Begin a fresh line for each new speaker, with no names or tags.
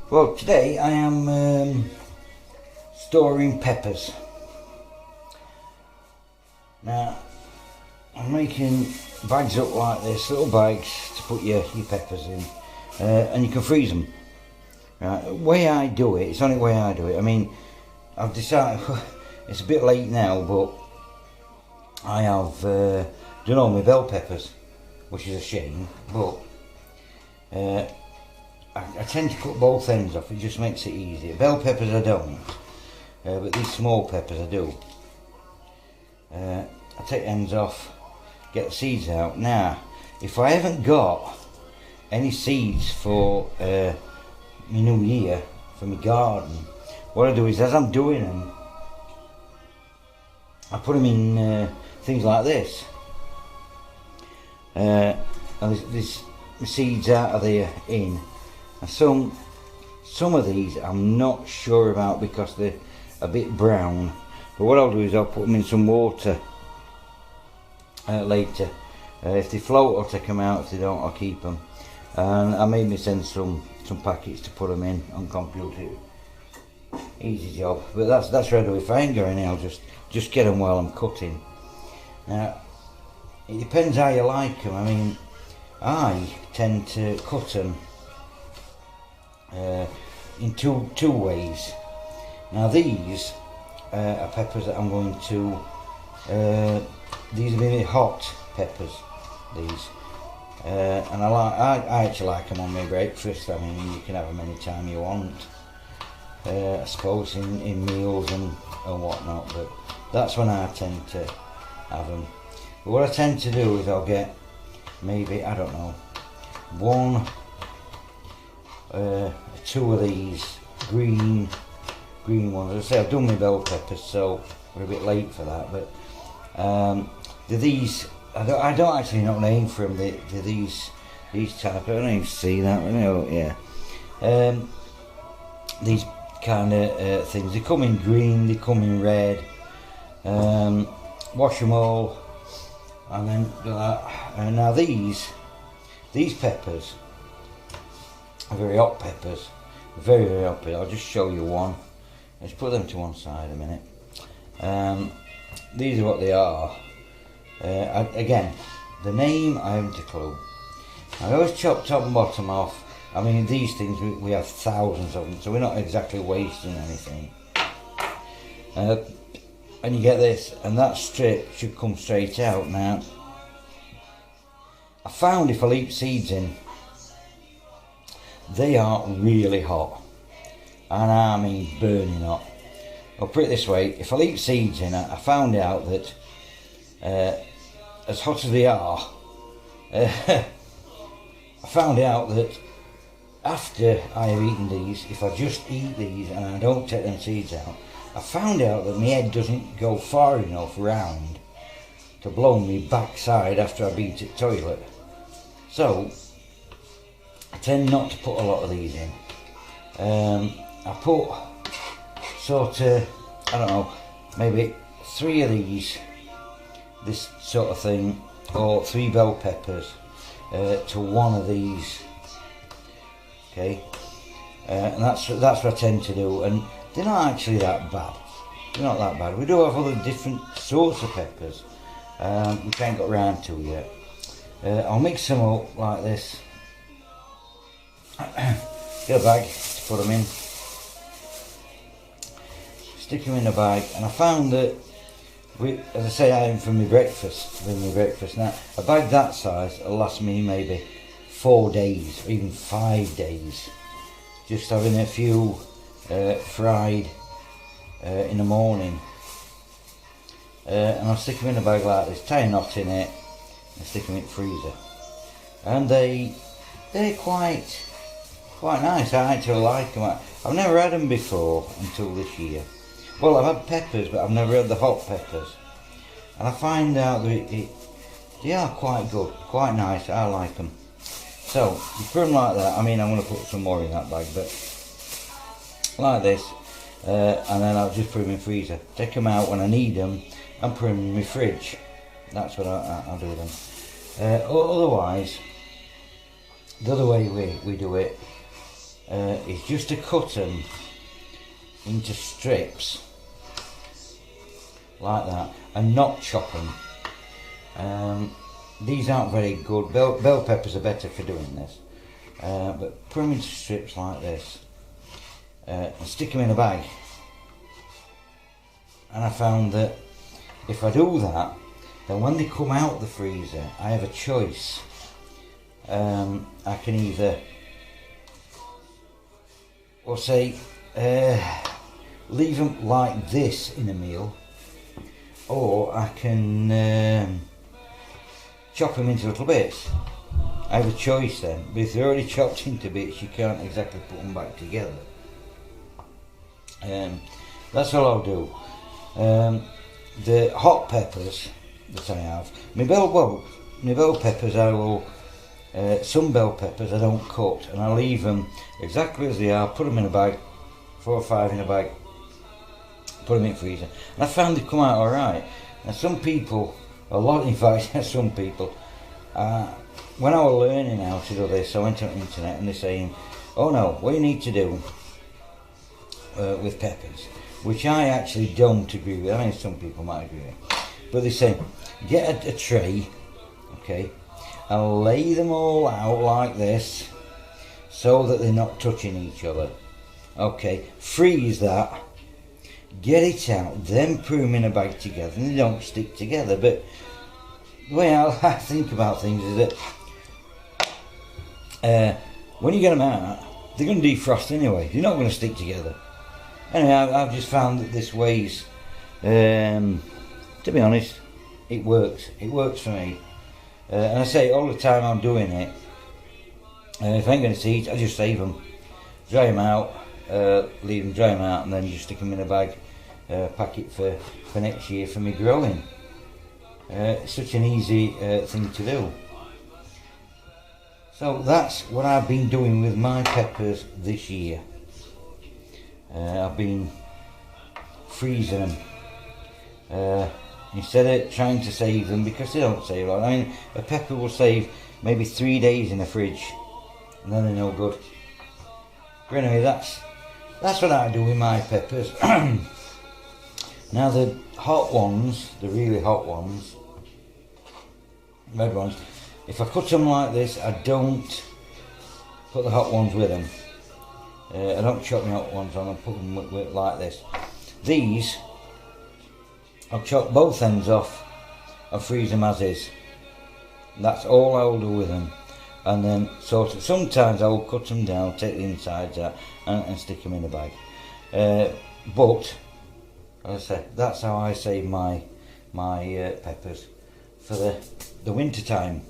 Well, today I am storing peppers. Now, I'm making bags up like this, little bags to put your peppers in, and you can freeze them. Right, the way I do it, it's the only way I do it. I mean, I've decided, it's a bit late now, but I have done all my bell peppers, which is a shame, but I tend to cut both ends off. It just makes it easier. Bell peppers I don't, but these small peppers I do. I take ends off, get the seeds out. Now, if I haven't got any seeds for my new year, for my garden, what I do is, as I'm doing them, I put them in things like this. And there's seeds out of there in. And some of these I'm not sure about because they're a bit brown. But what I'll do is I'll put them in some water later. If they float, I'll take them out. If they don't, I'll keep them. And I made me send some packets to put them in on computer. Easy job. But that's what I do. If I ain't got any, I'll just get them while I'm cutting. Now, it depends how you like them. I mean, I tend to cut them in two ways. Now these are peppers that I'm going to, these are really hot peppers, these, and I actually like them on my breakfast. I mean, you can have them any time you want, I suppose in meals and whatnot, but that's when I tend to have them. But what I tend to do is I'll get maybe, I don't know, two of these green ones. As I say, I've done my bell peppers, so we're a bit late for that, but these, I don't actually know the name for them. They're these type, I don't even see that, you know, yeah. These kind of things, they come in green, they come in red. Wash them all, and then do that. And now these peppers are very hot peppers, very hot peppers. I'll just show you one. Let's put them to one side a minute. These are what they are. Again, the name I haven't a clue. I always chop top and bottom off. I mean, these things we have thousands of them, so we're not exactly wasting anything. And you get this, and that strip should come straight out. Now, I found if I leave seeds in, they are really hot, and I mean burning hot. I'll put it this way, if I leave seeds in, I found out that as hot as they are, I found out that after I have eaten these, if I just eat these and I don't take them seeds out, I found out that my head doesn't go far enough round to blow me backside after I've been to the toilet. So I tend not to put a lot of these in. I put sort of, I don't know, maybe 3 of these, this sort of thing, or 3 bell peppers to 1 of these. Okay, and that's what I tend to do, and they're not actually that bad. They're not that bad. We do have other different sorts of peppers, which I ain't got round to yet. I'll mix them up like this. Get a bag to put them in. Stick them in the bag, and I found that, as I say, I have them for my breakfast. Now, a bag that size will last me maybe 4 days, or even 5 days. Just having a few fried in the morning, and I'll stick them in a bag like this, tie a knot in it, and stick them in the freezer. And they're quite nice. I actually like them. I've never had them before until this year. Well, I've had peppers, but I've never had the hot peppers, and I find out that they are quite good, quite nice. I like them. So you put them like that. I mean, I'm going to put some more in that bag, but like this, and then I'll just put them in the freezer. Take them out when I need them and put them in my fridge. That's what I'll do them. Otherwise, the other way we do it is just to cut them into strips like that and not chop them. These aren't very good. Bell peppers are better for doing this, but put them into strips like this and stick them in a bag. And I found that if I do that, then when they come out the freezer, I have a choice. I can either, or say, leave them like this in a meal, or I can chop them into little bits. I have a choice then, but if they're already chopped into bits, you can't exactly put them back together. That's all I'll do. The hot peppers that I have, my bell peppers I will, some bell peppers I don't cut, and I leave them exactly as they are, put them in a bag, 4 or 5 in a bag, put them in the freezer, and I found they come out alright. Now some people, a lot in fact, some people, when I was learning how to do this, I went on the internet and they're saying, oh no, what you need to do with peppers, which I actually don't agree with. I mean, some people might agree with, but they say get a tray, okay, and lay them all out like this so that they're not touching each other. Okay, freeze that, get it out, then put them in a bag together, and they don't stick together. But the way I think about things is that when you get them out, they're going to defrost anyway. They're not going to stick together. Anyway, I've just found that this way's, to be honest, it works. It works for me. And I say all the time I'm doing it, if I ain't going to eat, I just save them. Dry them out, leave them, dry them out, and then just stick them in a bag, pack it for next year for me growing. It's such an easy thing to do. So that's what I've been doing with my peppers this year. I've been freezing them instead of trying to save them, because they don't save a lot. I mean, a pepper will save maybe 3 days in the fridge and then they're no good. But anyway, that's what I do with my peppers. Now the hot ones, the really hot ones, red ones, if I cut them like this, I don't put the hot ones with them. I don't chop the hot ones on and put them with like this. These, I'll chop both ends off and freeze them as is. That's all I'll do with them. And then sometimes I will cut them down, take the insides out and stick them in a bag. But as I said, that's how I save my peppers for the winter time.